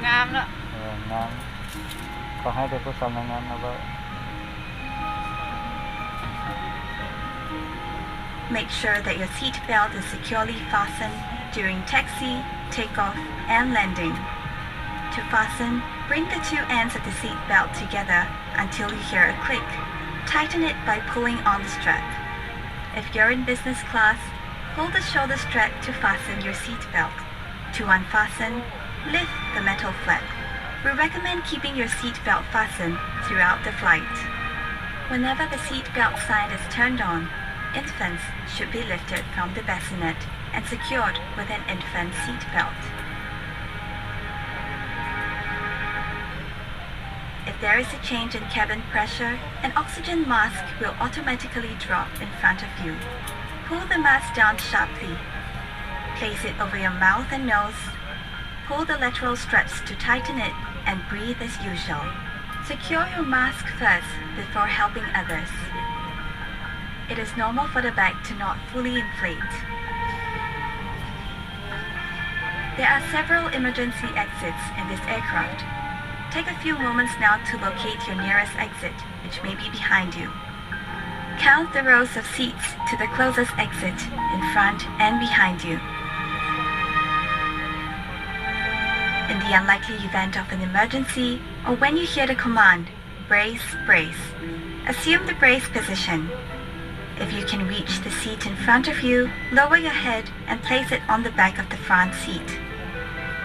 งามเนาะงามขอให้ได้ผู้สาวงามนะว่า Make sure that your seat belt is securely fastened during taxi, takeoff, and landing. To fasten, bring the two ends of the seat belt together until you hear a click. Tighten it by pulling on the strap. If you're in business class, pull the shoulder strap to fasten your seat belt. To unfasten, lift the metal flap. We recommend keeping your seat belt fastened throughout the flight. Whenever the seat belt sign is turned on, infants should be lifted from the bassinet and secured with an infant seat belt. If there is a change in cabin pressure, an oxygen mask will automatically drop in front of you. Pull the mask down sharply. Place it over your mouth and nose. Pull the lateral straps to tighten it and breathe as usual. Secure your mask first before helping others. It is normal for the bag to not fully inflate. There are several emergency exits in this aircraft. Take a few moments now to locate your nearest exit, which may be behind you. Count the rows of seats to the closest exit in front and behind you. In the unlikely event of an emergency, or when you hear the command, brace, brace, assume the brace position. If you can reach the seat in front of you, lower your head and place it on the back of the front seat.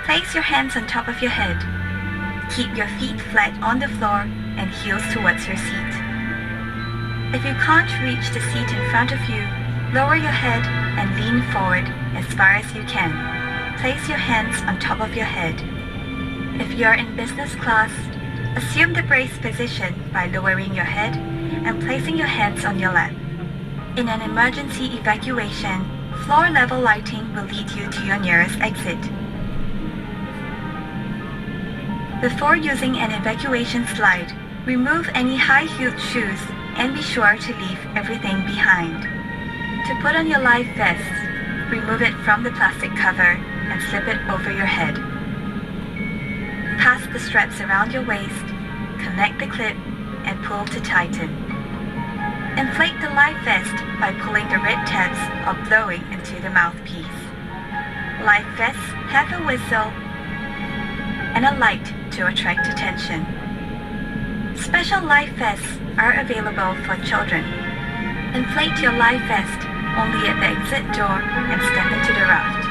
Place your hands on top of your head. Keep your feet flat on the floor and heels towards your seat. If you can't reach the seat in front of you, lower your head and lean forward as far as you can. Place your hands on top of your head. If you're in business class, assume the brace position by lowering your head and placing your hands on your lap. In an emergency evacuation, floor-level lighting will lead you to your nearest exit. Before using an evacuation slide, remove any high-heeled shoes and be sure to leave everything behind. To put on your life vest, remove it from the plastic cover and slip it over your head. Pass the straps around your waist, connect the clip, and pull to tighten. Inflate the life vest by pulling the red tabs or blowing into the mouthpiece. Life vests have a whistle and a light to attract attention. Special life vests are available for children. Inflate your life vest only at the exit door and step into the raft.